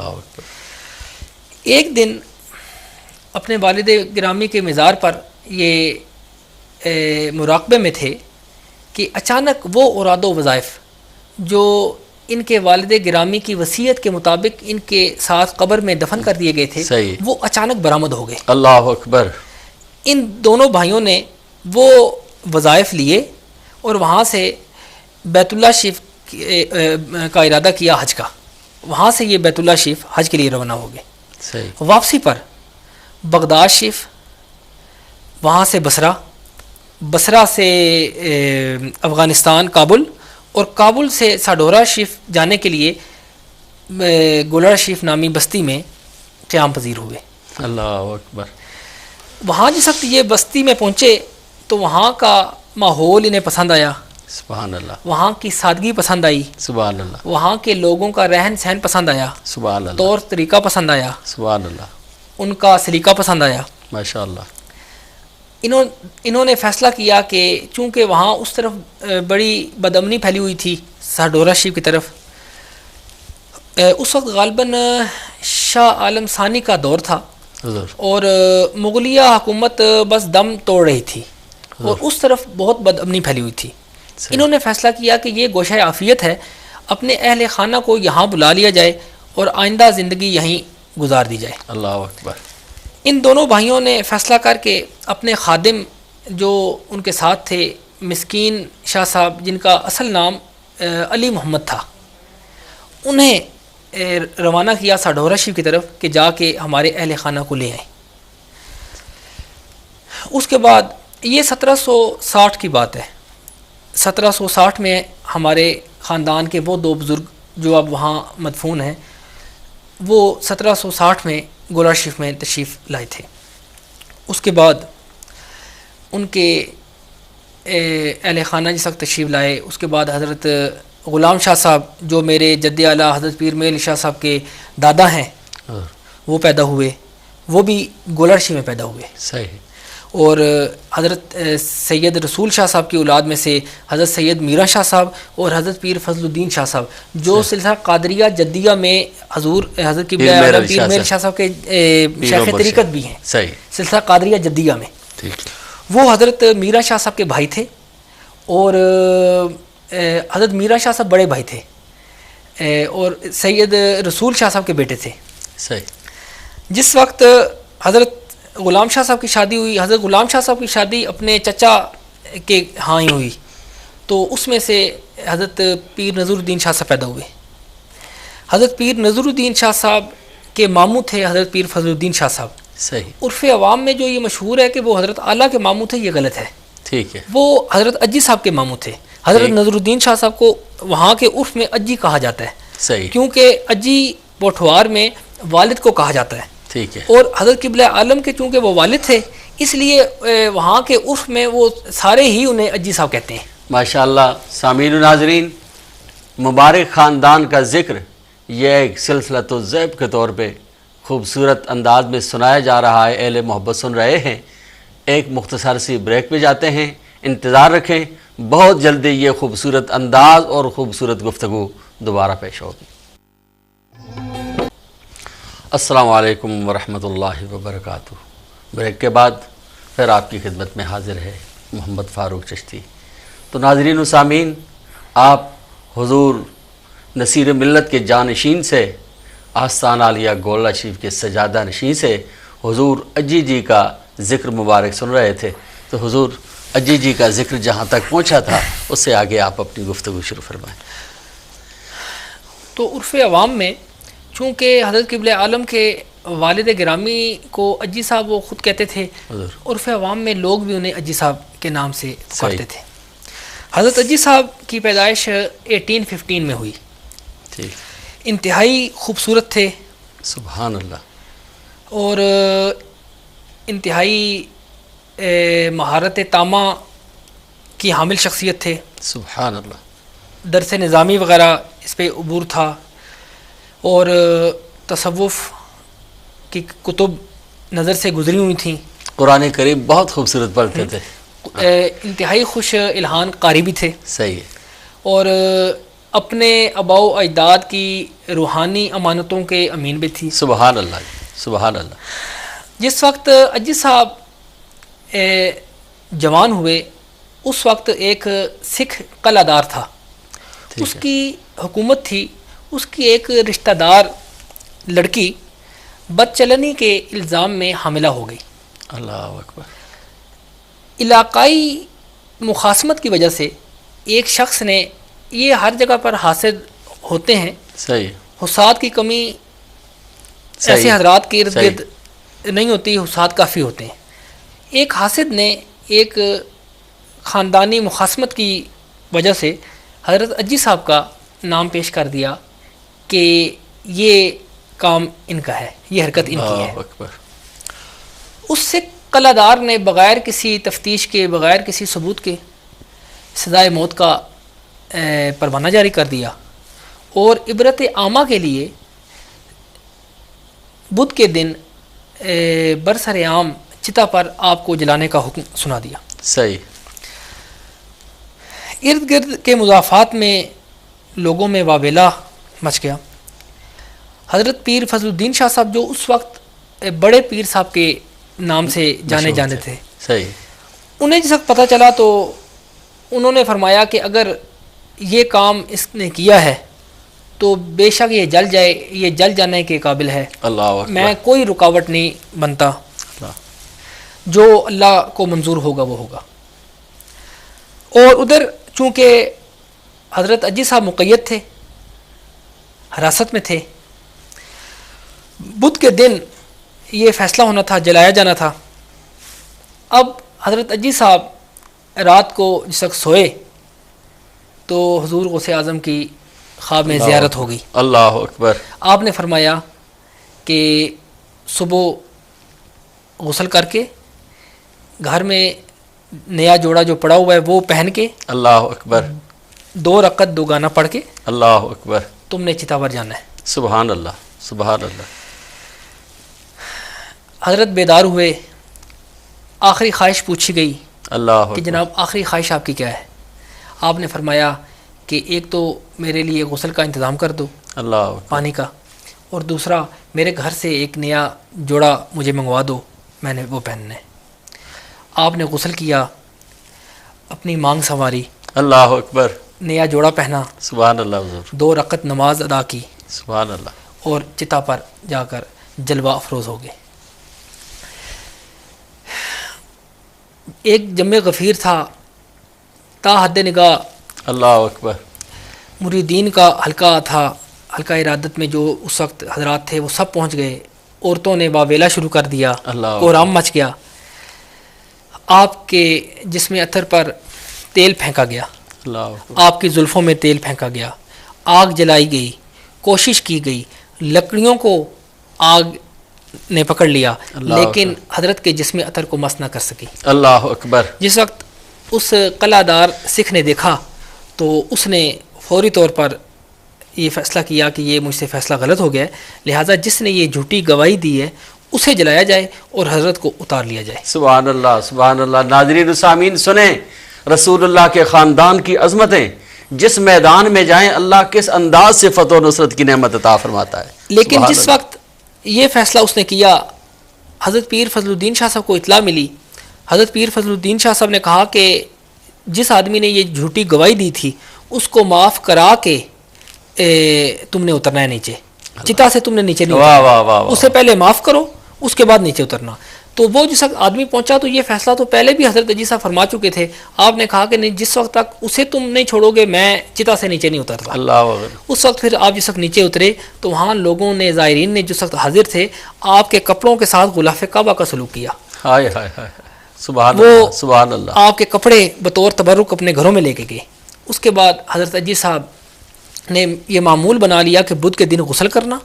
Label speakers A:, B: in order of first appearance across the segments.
A: एक दिन अपने वालिद गिरामी के मज़ार पर ये मुराक़बे में थे कि अचानक वो औराद व वज़ाइफ जो इनके वालिद गिरामी की वसीयत के मुताबिक इनके साथ कब्र में दफन कर दिए गए थे, वो अचानक बरामद हो गए।
B: अल्लाह अकबर।
A: इन दोनों भाइयों ने वो वज़ाइफ लिए और वहाँ से बैतुल्लाह शरीफ का इरादा किया हज का। वहाँ से ये बैतुल्लाह शरीफ हज के लिए रवाना हो गए। वापसी पर बगदाद शरीफ, वहाँ से बसरा, बसरा से अफ़गानिस्तान काबुल और काबुल से साडोरा शरीफ जाने के लिए गोलड़ा शरीफ नामी बस्ती में क़याम पजीर हुए।
B: अल्लाह अकबर।
A: वहाँ जिस वक्त ये बस्ती में पहुँचे तो वहाँ का माहौल इन्हें पसंद आया।
B: सुभान अल्लाह।
A: वहाँ की सादगी पसंद आई।
B: सुभान अल्लाह।
A: वहाँ के लोगों का रहन सहन पसंद आया।
B: सुभान अल्लाह।
A: तौर तरीका पसंद आया।
B: सुभान अल्लाह।
A: उनका सलीका पसंद आया।
B: माशाअल्लाह।
A: इन्होंने फ़ैसला किया कि चूँकि वहाँ उस तरफ बड़ी बदअमनी फैली हुई थी साडोरा शरीफ की तरफ, उस वक्त गालिबन शाह आलम सानी का दौर था और मुगलिया हुकूमत बस दम तोड़ रही थी और उस तरफ बहुत बदअमनी फैली हुई थी। इन्होंने फ़ैसला किया कि ये गोशा आफ़ियत है, अपने अहल खाना को यहाँ बुला लिया जाए और आइंदा ज़िंदगी यहीं गुजार दी जाए।
B: अल्लाह अकबर।
A: इन दोनों भाइयों ने फ़ैसला करके अपने खादिम जो उनके साथ थे, मिस्कीन शाह साहब जिनका असल नाम अली मोहम्मद था, उन्हें रवाना किया साडोरा शरीफ की तरफ कि जाके हमारे अहल खाना को ले आए। उसके बाद ये 1760 की बात है। 1760 में हमारे ख़ानदान के वो दो बुज़ुर्ग जो अब वहाँ मदफून हैं, वो 1760 में गोलड़ा शरीफ में तशरीफ़ लाए थे। उसके बाद उनके अहले खाना जिस वक्त तशरीफ़ लाए, उसके बाद हज़रत ग़ुलाम शाह साहब जो मेरे जद्द आला हज़रत पीर मेल शाह साहब के दादा हैं, वो पैदा हुए, वो भी गोलड़ा शरीफ में पैदा हुए।
B: सही।
A: और हज़रत सैयद रसूल शाह साहब की औलाद में से हज़रत सैयद मीरा शाह साहब और हज़रत पीर फजलुद्दीन शाह साहब जो सिलसिला कादरिया जद्दिया में हज़ूर हज़रत पीर मेल शाह साहब के शेख तरीक़त भी हैं।
B: सही।
A: सिलसिला कादरिया जद्दिया में वो हज़रत मीरा शाह साहब के भाई थे और हज़रत मीरा शाह साहब बड़े भाई थे और सैयद रसूल शाह साहब के बेटे थे।
B: सही।
A: जिस वक्त हज़रत ग़ुलाम शाह साहब की शादी हुई, हज़रत ग़ुलाम शाह साहब की शादी अपने चचा के यहाँ ही हुई, तो उसमें से हज़रत पीर नज़रुद्दीन शाह साहब पैदा हुए। हज़रत पीर नज़रुद्दीन शाह साहब के मामू थे हज़रत पीर फजलुद्दीन शाह साहब।
B: सही।
A: उर्फ़ अवाम में जो ये मशहूर है कि वो हज़रत आला के मामू थे, ये गलत है।
B: ठीक है।
A: वो हज़रत अज्जी साहब के मामू थे। हज़रत नज़रुद्दीन शाह साहब को वहाँ के उर्फ़ में अज्जी कहा जाता है।
B: सही।
A: क्योंकि अज्जी पोठवार में वालिद को कहा जाता है।
B: ठीक है।
A: और हज़रत क़िबला आलम के चूँकि वो वालिद थे, इसलिए वहाँ के उर्फ़ में वो सारे ही उन्हें अज्जी साहब कहते हैं।
B: माशाअल्लाह। सामीन नाज़रीन, मुबारक ख़ानदान का ज़िक्र यह एक सिलसिलतुज़्ज़ैब के तौर पे खूबसूरत अंदाज में सुनाया जा रहा है। अहले मोहब्बत सुन रहे हैं। एक मुख्तसर सी ब्रेक पे जाते हैं, इंतज़ार रखें, बहुत जल्दी ये खूबसूरत अंदाज और ख़ूबसूरत गुफ्तगू दोबारा पेश होगी। अस्सलामु अलैकुम वरहमतुल्लाहि वबरकातुहू। ब्रेक के बाद फिर आपकी खिदमत में हाज़िर है मोहम्मद फ़ारूक चिश्ती। तो नाज़रीन व सामीन, आप हुज़ूर नसीर मिल्लत के जानशीन से, आस्ताना आलिया गोलड़ा शरीफ के सजादा नशीन से हुज़ूर अज्जी जी का ज़िक्र मुबारक सुन रहे थे। तो हुज़ूर अज्जी जी का ज़िक्र जहाँ तक पहुँचा था, उससे आगे आप अपनी गुफ्तगू शुरू फरमाएँ।
A: तो उर्फ़ अवाम में चूँकि हज़रत क़िबला आलम के वालिद गिरामी को अज्जी साहब वो ख़ुद कहते थे, उर्फ़ अवाम में लोग भी उन्हें अज्जी साहब के नाम से पुकारते थे। हज़रत अज्जी साहब की पैदाइश 1815 में हुई।
B: ठीक।
A: इंतहाई खूबसूरत थे।
B: सुभान अल्लाह।
A: और इंतहाई महारत तामा की हामिल शख्सियत थे।
B: सुभान अल्लाह।
A: दरस निज़ामी वग़ैरह इस पर अबूर था और तसव्वुफ़ की कुतुब नज़र से गुज़री हुई थी।
B: कुरान करीम बहुत खूबसूरत पढ़ते थे।
A: इंतहाई खुश इल्हान कारी भी थे।
B: सही है।
A: और अपने आबाओ अजदाद की रूहानी अमानतों के अमीन भी थी।
B: सुबहान अल्लाह, सुबहान अल्लाह।
A: जिस वक्त अज्जी साहब जवान हुए उस वक्त एक सिख कलादार था, उसकी हुकूमत थी, उसकी एक रिश्तेदार लड़की बदचलनी के इल्ज़ाम में हामिला हो गई।
B: अल्लाह अकबर।
A: इलाकाई मुखासमत की वजह से एक शख्स ने, ये हर जगह पर हासिल होते हैं,
B: सही,
A: हुसाद की कमी ऐसे हजरात के इर्द गिर्द नहीं होती, हुसाद काफ़ी होते हैं। एक हासिद ने एक ख़ानदानी मुखासमत की वजह से हज़रत अज्जी साहब का नाम पेश कर दिया कि ये काम इनका है, ये हरकत इनकी है।
B: अकबर।
A: उससे कलादार ने बग़ैर किसी तफ्तीश के, बग़ैर किसी सबूत के सज़ाए मौत का परवाना जारी कर दिया और इबरत आमा के लिए बुध के दिन बरसरे आम चिता पर आपको जलाने का हुक्म सुना दिया।
B: सही।
A: इर्द गिर्द के मुज़ाफ़ात में लोगों में वावेला मच गया। हज़रत पीर फजलुद्दीन शाह साहब जो उस वक्त बड़े पीर साहब के नाम से जाने जाने थे,
B: सही,
A: उन्हें जिस वक्त पता चला तो उन्होंने फरमाया कि अगर ये काम इसने किया है तो बेशक ये जल जाए, ये जल जाने के काबिल है।
B: अल्लाह अकबर।
A: मैं कोई रुकावट नहीं बनता, जो अल्लाह को मंजूर होगा वो होगा। और उधर चूँकि हज़रत अज्जी साहब मुक़य्यद थे, हिरासत में थे, बुध के दिन ये फ़ैसला होना था, जलाया जाना था। अब हज़रत अज्जी साहब रात को जिस वक्त सोए तो हुज़ूर गौसे आज़म की ख्वाब में ज़ियारत हो गई।
B: अल्लाह अकबर।
A: आपने फरमाया कि सुबह गुस्ल करके घर में नया जोड़ा जो पड़ा हुआ है वो पहन के,
B: अल्लाह अकबर,
A: 2 रकत 2 गाना पढ़ के,
B: अल्लाह अकबर,
A: तुमने चितावर जाना है।
B: सुबहान अल्लाह, सुबहान अल्लाह।
A: हज़रत बेदार हुए, आखिरी ख्वाहिश पूछी गई
B: अल्लाह
A: कि जनाब आखिरी ख्वाहिश आपकी क्या है? आपने फरमाया कि एक तो मेरे लिए गुस्ल का इंतज़ाम कर दो,
B: अल्लाह
A: पानी का, और दूसरा मेरे घर से एक नया जोड़ा मुझे मंगवा दो, मैंने वो पहनना है। आपने गुस्ल किया, अपनी मांग संवारी,
B: अल्लाह अकबर,
A: नया जोड़ा पहना,
B: सुबहान अल्लाह हुज़ूर,
A: 2 रकत नमाज अदा की,
B: सुबहान अल्लाह,
A: और चिता पर जाकर जलवा अफरोज़ हो गए। एक जम्मे गफ़ीर था, ता हद निगाह,
B: अल्लाह अकबर,
A: मुरीदीन का हल्का था, हल्का इरादत में जो उस वक्त हजरात थे वो सब पहुँच गए। औरतों ने वावेला शुरू कर दिया, कोहराम मच गया। आपके जिस्म अतर पर तेल फेंका गया, आपकी जुल्फ़ों में तेल फेंका गया, आग जलाई गई, कोशिश की गई, लकड़ियों को आग ने पकड़ लिया, लेकिन हजरत के जिस्म अतर को मस न कर सकी।
B: अल्लाह अकबर।
A: जिस वक्त उस कलादार सिख ने देखा तो उसने फौरी तौर पर ये फ़ैसला किया कि ये मुझसे फ़ैसला गलत हो गया है, लिहाजा जिसने ये झूठी गवाही दी है उसे जलाया जाए और हज़रत को उतार लिया जाए।
B: सुभान अल्लाह, सुभान अल्लाह। नाज़रीन सामीन सुने रसूलुल्लाह के ख़ानदान की अज़मतें, जिस मैदान में जाएं अल्लाह किस अंदाज से फ़तह नुसरत की नेमत अता फरमाता है।
A: लेकिन जिस वक्त ये फ़ैसला उसने किया, हज़रत पीर फजलुद्दीन शाह साहब को इत्तला मिली। हज़रत पीर फजलुद्दीन शाह साहब ने कहा कि जिस आदमी ने ये झूठी गवाही दी थी उसको माफ़ करा के तुमने उतरना है नीचे, चिता से तुमने नीचे नहीं उतरना, उससे पहले माफ़ करो, उसके बाद नीचे उतरना। तो वो जिस वक्त आदमी पहुंचा तो ये फैसला तो पहले भी हज़रत अजी साहब फरमा चुके थे। आपने कहा कि नहीं, जिस वक्त तक उसे तुम नहीं छोड़ोगे मैं चिता से नीचे नहीं उतरता। अल्लाह। उस वक्त फिर आप जिस वक्त नीचे उतरे तो वहाँ लोगों ने, ज़ायरीन ने जिस वक्त हाजिर थे, आपके कपड़ों के साथ गुलाफ़े काबा का सलूक किया।
B: हाय हाय हाय, सुभान अल्लाह, सुभान अल्लाह।
A: आपके कपड़े बतौर तबरुक अपने घरों में लेके गए। उसके बाद हज़रत अजी साहब ने यह मामूल बना लिया कि बुध के दिन गुस्ल करना,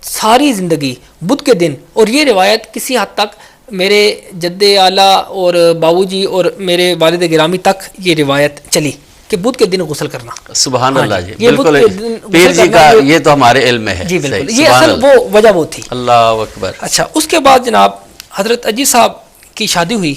A: सारी ज़िंदगी बुध के दिन। और ये रिवायत किसी हद तक मेरे जद्दे आला और बाबूजी और मेरे वालिद गिरामी तक ये रिवायत चली कि बुध के दिन गुस्ल करना।
B: सुभान अल्लाह जी,
A: बिल्कुल
B: पीर जी का ये तो हमारे इल्म में है
A: जी, बिल्कुल ये असल वो वजह वो थी।
B: अल्लाह अकबर।
A: अच्छा, उसके बाद जनाब हज़रत अजी साहब की शादी हुई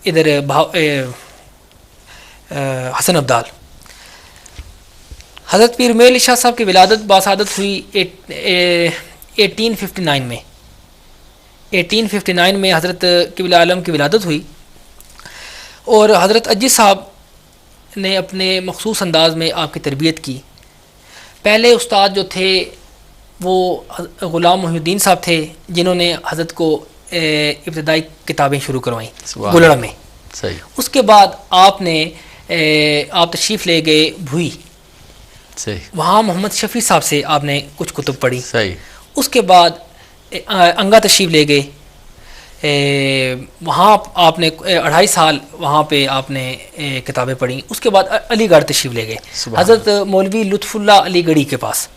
A: इधर हसन अब्दाल। हज़रत पीर मेल शाह साहब की विलादत बासादत हुई 1859 में। 1859 में हज़रत क़िबला आलम की विलादत हुई और हज़रत अज्जी साहब ने अपने मखसूस अंदाज में आपकी तरबियत की। पहले उस्ताद जो थे वो ग़ुलाम मोहिउद्दीन साहब थे, जिन्होंने हज़रत को इब्तिदाई किताबें शुरू करवाईं गुलड़ में।
B: सही।
A: उसके बाद आप तशरीफ़ ले गए भुई।
B: सही। वहाँ
A: मोहम्मद शफ़ी साहब से आपने कुछ कुतुब पढ़ी।
B: सही।
A: उसके बाद अंगा तशरीफ़ ले गए, वहाँ आपने 2.5 साल वहाँ पे आपने किताबें पढ़ी। उसके बाद अलीगढ़ तशरीफ़ ले गए, हज़रत मौलवी लुत्फ़ुल्लाह अलीगढ़ी के पास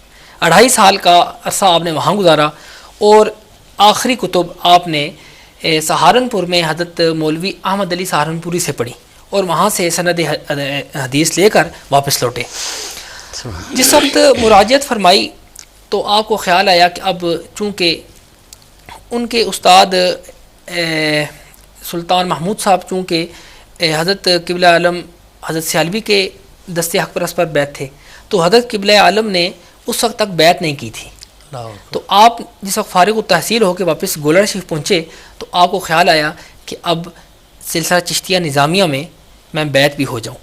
A: 2.5 साल का अरसा आपने वहाँ गुजारा। और आखिरी कुतुब आपने सहारनपुर में हज़रत मौलवी अहमद अली सहारनपुरी से पढ़ी और वहाँ से सनद हदीस लेकर वापस लौटे। जिस वक्त मुराजियत फरमाई तो आपको ख्याल आया कि अब चूँकि उनके उस्ताद सुल्तान महमूद साहब चूँकि हज़रत क़िबला आलम हज़रत सियालवी के दस्ते हक़ परस्त पर बैत थे, तो हज़रत क़िबला आलम ने उस वक्त तक बैत नहीं की थी। तो आप जिस वक्त फ़ारिग़ तहसील होकर वापस गोलड़ शरीफ पहुँचे तो आपको ख्याल आया कि अब सिलसिला चिश्तिया निज़ामिया में मैं बैत भी हो जाऊँ।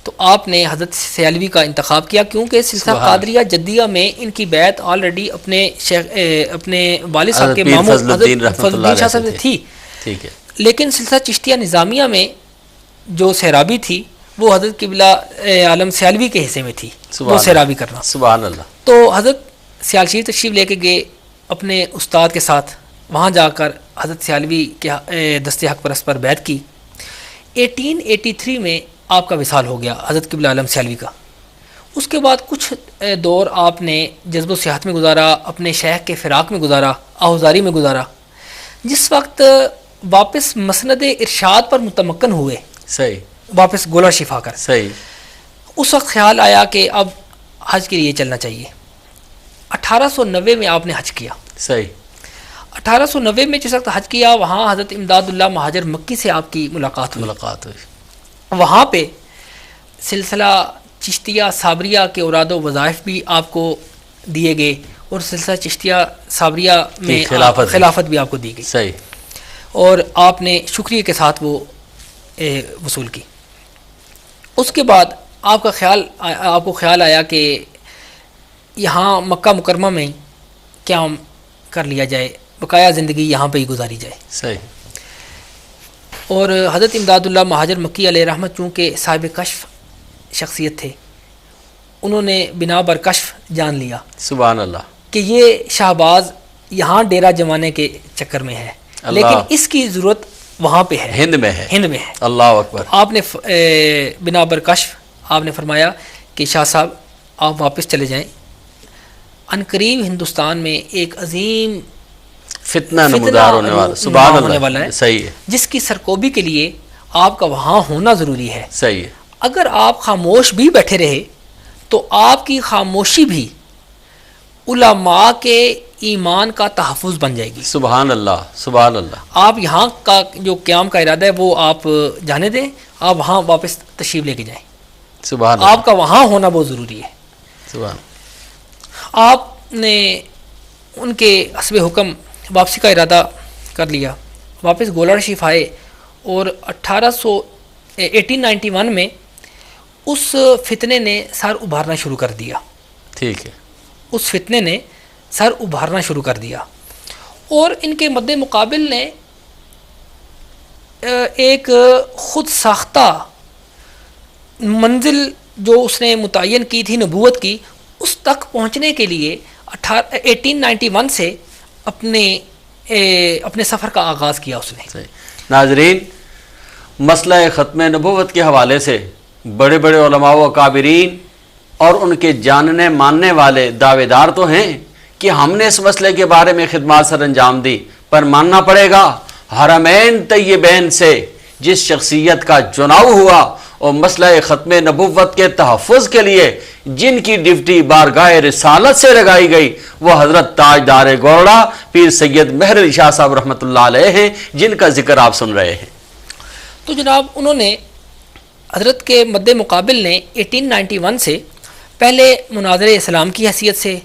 A: तो आपने हज़रत सियालवी का इंतखाब किया, क्योंकि सिलसिला कादरिया जद्दिया में इनकी बैत ऑलरेडी अपने वालिद साहब के मामू फज़लुद्दीन शाह साहब से थी। ठीक है। लेकिन सिलसिला चिश्तिया निज़ामिया में जो सैराबी थी वो हज़रत क़िबला आलम सियालवी के हिस्से में थी, वो सैराबी करना। सुभान अल्लाह। तो हज़रत सियाल शरीफ तशरीफ़ लेके गए अपने उस्ताद के साथ, वहाँ जाकर हज़रत सियालवी के दस्ते हक़ परस्त पर बैत की। 1883 में आपका विसाल हो गया हज़रत क़िबला आलम सियालवी का। उसके बाद कुछ दौर आपने जज्ब सियाहत में गुजारा, अपने शेख के फ़िराक में गुजारा, आहुजारी में गुजारा। जिस वक्त वापस मसनद इरशाद पर मुतमक्कन हुए, सही, वापस गोलड़ शरीफ आकर, सही, उस वक्त ख्याल आया कि अब हज के लिए चलना चाहिए। 1890 में आपने हज किया। सही। 1890 में जिस वक्त हज किया वहाँ हज़रत इमदादुल्लाह महाजर मक्की से आपकी मुलाकात हुई। वहाँ पे सिलसिला चिश्तिया साबरिया के औराद वज़ाइफ भी आपको दिए गए और सिलसिला चिश्तिया साबरिया में खिलाफत भी आपको दी गई। सही। और आपने शुक्रिया के साथ वो वसूल की। उसके बाद आपको ख्याल आया कि यहाँ मक्का मुकरमा में क्या कर लिया जाए, बकाया ज़िंदगी यहाँ पे ही गुजारी जाए। सही। और हज़रत इमदादुल्लाह महाजर मक्की अलैहि रहमत चूँकि साहिब कश्फ शख्सियत थे, उन्होंने बिना बर कश्फ जान लिया, सुभान अल्लाह, कि ये शहबाज यहाँ डेरा जमाने के चक्कर में है, लेकिन इसकी ज़रूरत वहाँ पे है, हिंद में है। अल्लाह अकबर। आपने बिना बर कश्फ आपने फरमाया कि शाह साहब आप वापस चले जाएँ, अनकरीब हिंदुस्तान में एक अजीम फितना नमूदार होने वाला है। सही है। जिसकी सरकोबी के लिए आपका वहाँ होना ज़रूरी है। सही है। अगर आप खामोश भी बैठे रहे तो आपकी खामोशी भी उलमा के ईमान का तहफ़्फ़ुज़ बन जाएगी। सुभान अल्लाह, सुभान अल्लाह। आप यहाँ का जो क़याम का इरादा है वो आप जाने दें, आप वहाँ वापस तशरीफ़ लेके जाएँ। सुभान अल्लाह। आपका वहाँ होना बहुत ज़रूरी है। सुभान। आपने उनके हस्बे हुक्म वापसी का इरादा कर लिया, वापस गोलड़ शरीफ आए और 1891 में उस फितने ने सर उभारना शुरू कर दिया। ठीक है। उस फितने ने सर उभारना शुरू कर दिया और इनके मद्दे मुकाबिल ने एक ख़ुद साख्ता मंजिल जो उसने मुतय्यन की थी नबूवत की, उस तक पहुँचने के लिए 1891 से अपने सफ़र का आगाज़ किया उसने।
B: नाज़रीन, मसला ख़त्म नबूवत के हवाले से बड़े बड़े उलमा व काबिरीन और उनके जानने मानने वाले दावेदार तो हैं कि हमने इस मसले के बारे में खिदमत सर अंजाम दी, पर मानना पड़ेगा हरमैन तय्यबैन से जिस शख्सियत का चुनाव हुआ और मसला ख़त्म नबूवत के तहफ़्फ़ुज़ के लिए जिनकी ड्यूटी बारगाह रिसालत से लगाई गई, वो हज़रत ताजदार गोरड़ा पीर सैयद मेहर अली शाह साहब रहमतुल्लाह अलैह हैं, जिनका जिक्र आप सुन रहे हैं।
A: तो जनाब, उन्होंने हज़रत के मद्दे मुकाबिल ने 1891 से पहले मुनाज़रे इस्लाम की हैसियत से